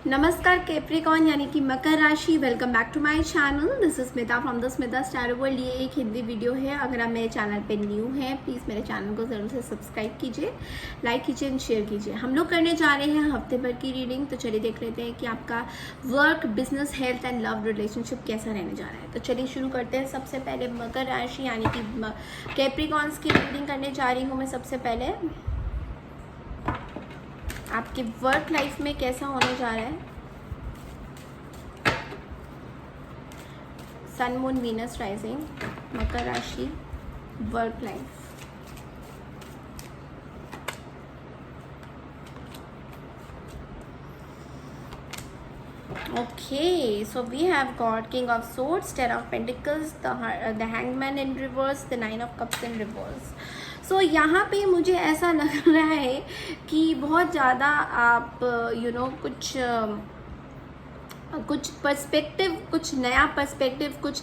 नमस्कार कैप्रिकॉन यानी कि मकर राशि, welcome back to my channel. This is Smita from the Smita star world. ये एक हिंदी वीडियो है। अगर आप मेरे चैनल पे न्यू हैं प्लीज़ मेरे चैनल को ज़रूर से सब्सक्राइब कीजिए, लाइक कीजिए एंड शेयर कीजिए। हम लोग करने जा रहे हैं हफ्ते भर की रीडिंग। तो चलिए देख लेते हैं कि आपका work, business, health and love relationship कैसा रहने जा रहा है। तो चलिए शुरू करते हैं। सबसे पहले मकर राशि यानी कि कैप्रिकॉन्स की रीडिंग करने जा रही हूँ मैं। सबसे पहले आपके वर्क लाइफ में कैसा होने जा रहा है। सन, मून, वीनस, राइजिंग, मकर राशि, work life. Okay, so we have got King of Swords, Ten of Pentacles, the Hangman in reverse, the Nine of Cups in reverse. So यहाँ पे मुझे ऐसा लग रहा है कि बहुत ज़्यादा आप कुछ पर्सपेक्टिव, कुछ नया पर्सपेक्टिव, कुछ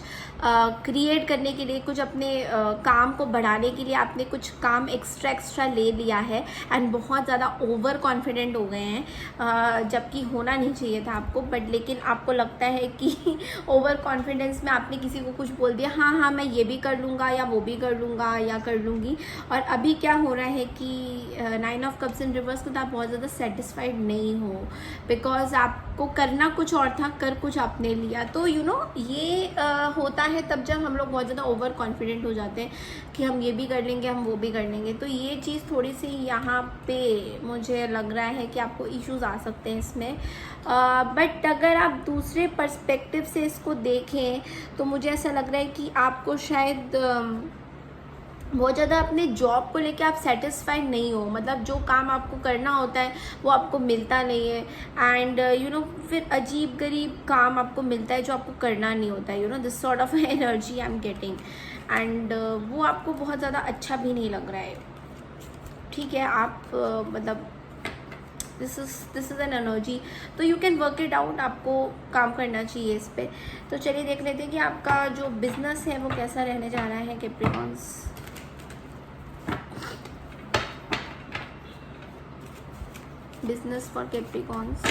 क्रिएट करने के लिए, कुछ अपने काम को बढ़ाने के लिए आपने कुछ काम एक्स्ट्रा ले लिया है एंड बहुत ज़्यादा ओवर कॉन्फिडेंट हो गए हैं, जबकि होना नहीं चाहिए था आपको। बट लेकिन आपको लगता है कि ओवर कॉन्फिडेंस में आपने किसी को कुछ बोल दिया, हाँ मैं ये भी कर लूँगा या वो भी कर लूँगा या कर लूँगी। और अभी क्या हो रहा है कि nine of cups in reverse को तो आप बहुत ज़्यादा सेटिस्फाइड नहीं हो, बिकॉज आपको करना कुछ और था, कर कुछ आपने लिया। तो ये होता है तब जब हम लोग बहुत ज़्यादा ओवर कॉन्फिडेंट हो जाते हैं कि हम ये भी कर लेंगे, हम वो भी कर लेंगे। तो ये चीज़ थोड़ी सी यहाँ पे मुझे लग रहा है कि आपको इश्यूज आ सकते हैं इसमें। बट अगर आप दूसरे पर्सपेक्टिव से इसको देखें तो मुझे ऐसा लग रहा है कि आपको शायद बहुत ज़्यादा अपने जॉब को लेके आप सेटिस्फाइड नहीं हो। मतलब जो काम आपको करना होता है वो आपको मिलता नहीं है एंड फिर अजीब गरीब काम आपको मिलता है जो आपको करना नहीं होता है। This sort of energy I am getting and वो आपको बहुत ज़्यादा अच्छा भी नहीं लग रहा है। ठीक है, आप मतलब दिस इज़ एन एनर्जी, तो you can work it out. आपको काम करना चाहिए इस पर। तो चलिए देख लेते हैं कि आपका जो बिजनेस है वो कैसा रहने जा रहा है Capricorns. Business for Capricorns.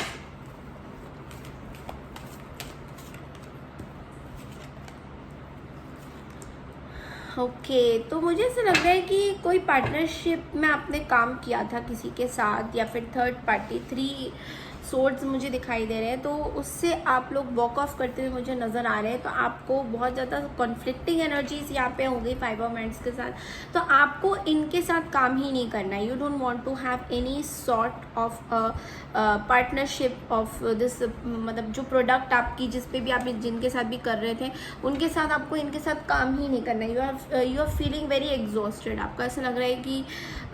Okay, तो मुझे ऐसा लग रहा है कि कोई पार्टनरशिप में आपने काम किया था किसी के साथ, या फिर थर्ड पार्टी, 3 सोर्ड्स मुझे दिखाई दे रहे हैं। तो उससे आप लोग वॉक ऑफ करते हुए मुझे नज़र आ रहे हैं। तो आपको बहुत ज़्यादा कॉन्फ्लिक्टिंग एनर्जीज यहाँ पे हो गई 5 ऑफ वांड्स के साथ। तो आपको इनके साथ काम ही नहीं करना है। You don't want to have any sort of partnership of this, मतलब जो प्रोडक्ट आपकी जिस पे भी आप जिनके साथ भी कर रहे थे उनके साथ आपको इनके साथ काम ही नहीं करना है। You are feeling very exhausted. आपको ऐसा लग रहा है कि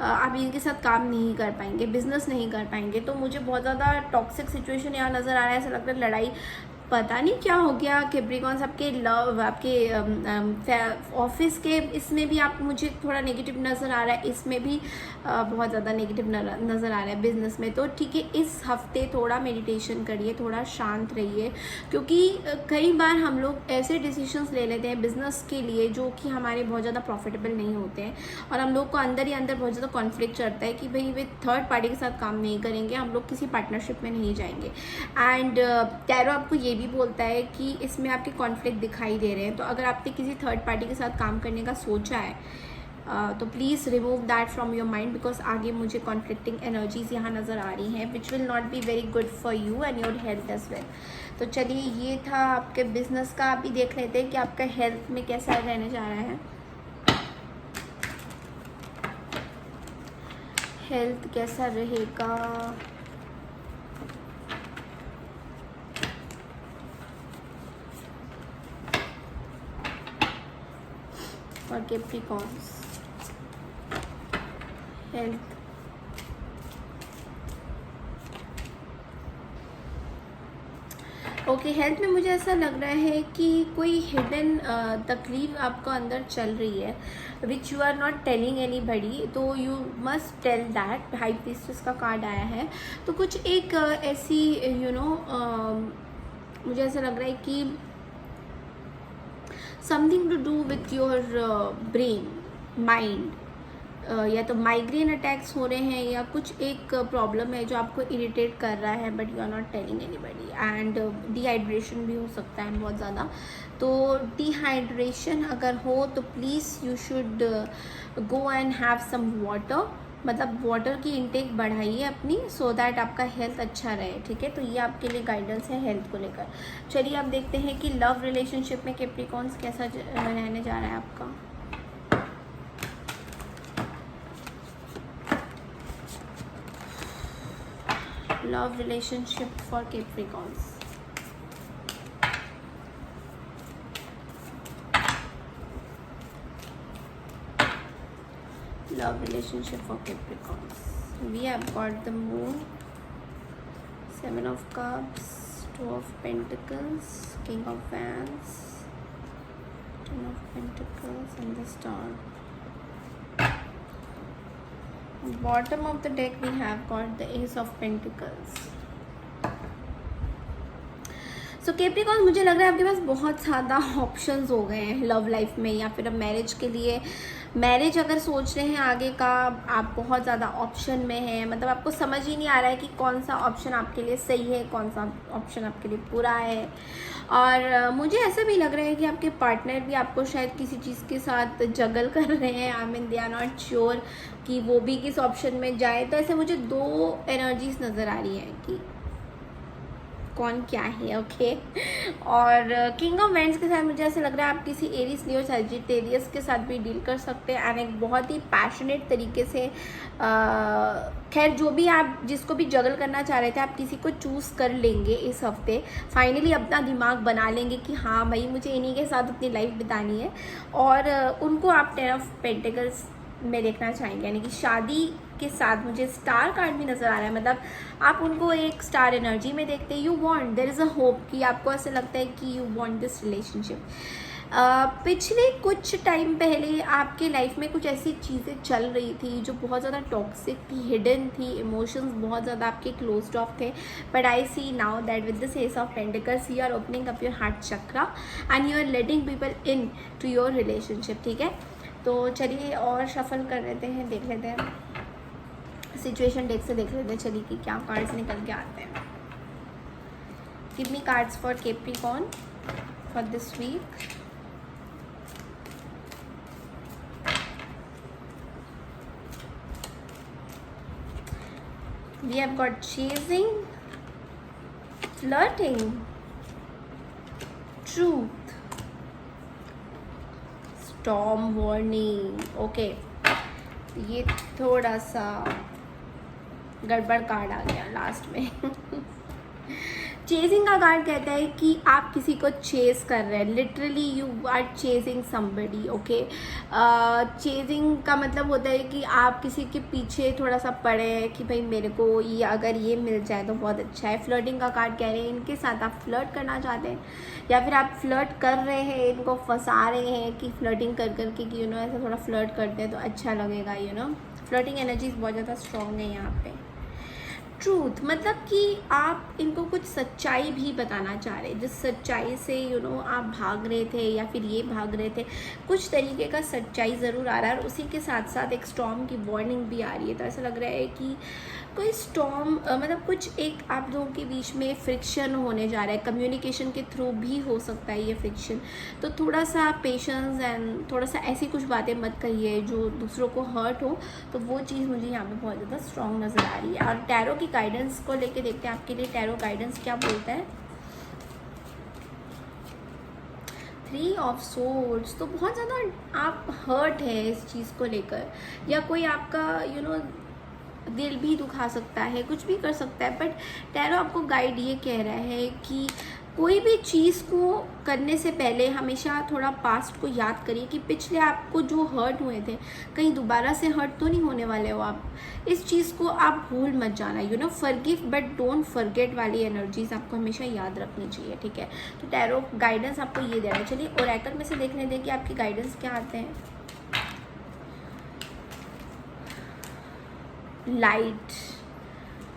आप इनके साथ काम नहीं कर पाएंगे, बिजनेस नहीं कर पाएंगे। तो मुझे बहुत ज़्यादा टॉक्सिक सिचुएशन यहाँ नज़र आ रहा है। ऐसा लगता है लड़ाई, पता नहीं क्या हो गया कैप्रिकॉन्स। आपके लव, आपके ऑफिस के इसमें भी आप मुझे थोड़ा नेगेटिव नज़र आ रहा है, इसमें भी बहुत ज़्यादा नेगेटिव नज़र आ रहा है बिजनेस में। तो ठीक है, इस हफ्ते थोड़ा मेडिटेशन करिए, थोड़ा शांत रहिए, क्योंकि कई बार हम लोग ऐसे डिसीजंस ले लेते हैं बिजनेस के लिए जो कि हमारे बहुत ज़्यादा प्रॉफिटेबल नहीं होते हैं, और हम लोग को अंदर ही अंदर बहुत ज़्यादा कॉन्फ्लिक्ट चढ़ता है कि भाई वे थर्ड पार्टी के साथ काम नहीं करेंगे, हम लोग किसी पार्टनरशिप में नहीं जाएंगे। एंड टैरो आपको ये भी बोलता है कि इसमें आपके कॉन्फ्लिक्ट दिखाई दे रहे हैं। तो अगर आपने किसी थर्ड पार्टी के साथ काम करने का सोचा है तो please remove that from your mind, because आगे मुझे कॉन्फ्लिक्टिंग एनर्जीज यहाँ नज़र आ रही हैं which will not be very good for you and your health as well. तो चलिए, ये था आपके बिजनेस का। अभी देख लेते हैं कि आपका हेल्थ में कैसा रहने जा रहा है। हेल्थ कैसा रहेगा। और कैप्रिकॉन्स हेल्थ, ओके, हेल्थ में मुझे ऐसा लग रहा है कि कोई हिडन तकलीफ आपको अंदर चल रही है which you are not telling anybody. तो you must tell that. High priestess का कार्ड आया है। तो कुछ एक ऐसी मुझे ऐसा लग रहा है कि something to do with your brain, mind, या तो माइग्रेन अटैक्स हो रहे हैं या कुछ एक प्रॉब्लम है जो आपको इरिटेट कर रहा है but you are not telling anybody, and dehydration भी हो सकता है बहुत ज़्यादा। तो डिहाइड्रेशन अगर हो तो please you should go and have some water, मतलब वाटर की इंटेक बढ़ाइए अपनी, सो दैट आपका हेल्थ अच्छा रहे, ठीक है। तो ये आपके लिए गाइडेंस है हेल्थ को लेकर। चलिए अब देखते हैं कि लव रिलेशनशिप में कैप्रिकॉर्न्स कैसा रहने जा रहा है आपका। Love relationship for Capricorns. Love relationship for Capricorns. We have got the Moon, Seven of Cups, Two of Pentacles, King of Wands, Ten of Pentacles, and the Star. Bottom of the deck we have got the Ace of Pentacles. So Capricorn, मुझे लग रहा है आपके पास बहुत ज़्यादा options हो गए हैं लव लाइफ में, या फिर अब मैरिज के लिए, मैरिज अगर सोच रहे हैं आगे का, आप बहुत ज़्यादा ऑप्शन में हैं। मतलब आपको समझ ही नहीं आ रहा है कि कौन सा ऑप्शन आपके लिए सही है, कौन सा ऑप्शन आपके लिए बुरा है। और मुझे ऐसा भी लग रहा है कि आपके पार्टनर भी आपको शायद किसी चीज़ के साथ जगल कर रहे हैं। I mean they are not sure कि वो भी किस ऑप्शन में जाए। तो ऐसे मुझे दो एनर्जीज नज़र आ रही हैं कि कौन क्या है, ओके। और किंग ऑफ वैंड्स के साथ मुझे ऐसा लग रहा है आप किसी एरीज, लियो, सजिटेरियस के साथ भी डील कर सकते हैं, एंड एक बहुत ही पैशनेट तरीके से, खैर जो भी आप जिसको भी जगल करना चाह रहे थे, आप किसी को चूज़ कर लेंगे इस हफ्ते। फाइनली अपना दिमाग बना लेंगे कि हाँ भाई मुझे इन्हीं के साथ अपनी लाइफ बितानी है, और उनको आप 10 ऑफ पेंटिकल्स में देखना चाहेंगे, यानी कि शादी के साथ मुझे स्टार कार्ड भी नज़र आ रहा है। मतलब आप उनको एक स्टार एनर्जी में देखते हैं। You want, there is a hope कि आपको ऐसा लगता है कि यू वांट दिस रिलेशनशिप। पिछले कुछ टाइम पहले आपके लाइफ में कुछ ऐसी चीज़ें चल रही थी जो बहुत ज़्यादा टॉक्सिक थी, हिडन थी, इमोशंस बहुत ज़्यादा आपके क्लोज्ड ऑफ थे, but I see now that with this ace of pentacles you are opening up your heart chakra and you are letting people into your relationship, ठीक है। तो चलिए और शफल कर लेते हैं, देख लेते हैं सिचुएशन डेक से, देख लेते हैं चलिए कि क्या कार्ड्स निकल के आते हैं। Give me cards for Capricorn for this week. We have got chasing, flirting, truth, storm warning. Okay, ये थोड़ा सा गड़बड़ कार्ड आ गया लास्ट में। चेजिंग का कार्ड कहता है कि आप किसी को चेज कर रहे हैं, literally you are chasing somebody, okay. Chasing का मतलब होता है कि आप किसी के पीछे थोड़ा सा पड़े हैं कि भाई मेरे को ये अगर ये मिल जाए तो बहुत अच्छा है। फ्लर्टिंग का कार्ड कह रहे हैं इनके साथ आप फ्लर्ट करना चाहते हैं, या फिर आप फ्लर्ट कर रहे हैं, इनको फंसा रहे हैं कि फ्लर्टिंग कर करके कि ऐसा थोड़ा फ्लर्ट करते हैं तो अच्छा लगेगा, फ्लर्टिंग एनर्जीज बहुत ज़्यादा स्ट्रॉन्ग है यहाँ पे। ट्रूथ मतलब कि आप इनको कुछ सच्चाई भी बताना चाह रहे हैं, जिस सच्चाई से आप भाग रहे थे या फिर ये भाग रहे थे, कुछ तरीके का सच्चाई ज़रूर आ रहा है, और उसी के साथ साथ एक स्टॉर्म की वार्निंग भी आ रही है। तो ऐसा लग रहा है कि कोई स्टॉर्म मतलब कुछ एक आप लोगों के बीच में फ्रिक्शन होने जा रहा है, कम्युनिकेशन के थ्रू भी हो सकता है ये फ्रिक्शन। तो थोड़ा सा पेशेंस एंड थोड़ा सा ऐसी कुछ बातें मत कहिए जो दूसरों को हर्ट हो। तो वो चीज़ मुझे यहाँ पे बहुत ज़्यादा स्ट्रॉन्ग नज़र आ रही है। और टैरो की गाइडेंस को लेके देखते हैं आपके लिए टैरो गाइडेंस क्या बोलता है। 3 ऑफ सोर्ड्स, तो बहुत ज़्यादा आप हर्ट है इस चीज़ को लेकर, या कोई आपका दिल भी दुखा सकता है, कुछ भी कर सकता है। बट टैरो आपको गाइड ये कह रहा है कि कोई भी चीज़ को करने से पहले हमेशा थोड़ा पास्ट को याद करिए कि पिछले आपको जो हर्ट हुए थे कहीं दोबारा से हर्ट तो नहीं होने वाले हो आप। इस चीज़ को आप भूल मत जाना, फॉरगिव बट डोंट फॉरगेट वाली एनर्जीज आपको हमेशा याद रखनी चाहिए, ठीक है। तो टैरो गाइडेंस आपको ये दे रहा है। चलिए ओरेकल में से देखने दें कि आपकी गाइडेंस क्या आते हैं। लाइट,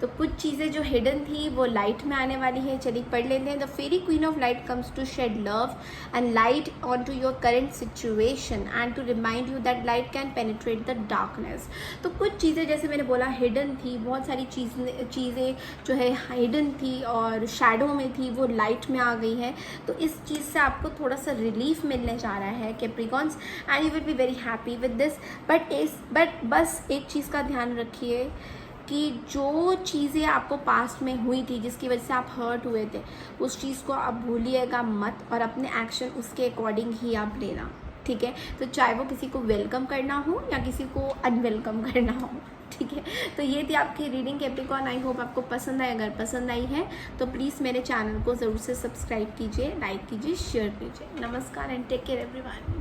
तो कुछ चीज़ें जो हिडन थी वो लाइट में आने वाली है। चलिए पढ़ लेते हैं। The fairy queen of light comes to shed love and light on to your current situation and to remind you that light can penetrate the darkness. तो कुछ चीज़ें जैसे मैंने बोला हिडन थी, बहुत सारी चीज़ें जो है हिडन थी और शैडो में थी वो लाइट में आ गई है। तो इस चीज़ से आपको थोड़ा सा रिलीफ मिलने जा रहा है Capricorns, and you will be very happy with this. But बस एक चीज़ का ध्यान रखिए कि जो चीज़ें आपको पास्ट में हुई थी जिसकी वजह से आप हर्ट हुए थे, उस चीज़ को आप भूलिएगा मत और अपने एक्शन उसके अकॉर्डिंग ही आप लेना, ठीक है। तो चाहे वो किसी को वेलकम करना हो या किसी को अनवेलकम करना हो, ठीक है। तो ये थी आपकी रीडिंग कैप्रिकॉर्न। आई होप आपको पसंद आए। अगर पसंद आई है तो प्लीज़ मेरे चैनल को ज़रूर से सब्सक्राइब कीजिए, लाइक कीजिए, शेयर कीजिए। नमस्कार एंड टेक केयर एवरीवन।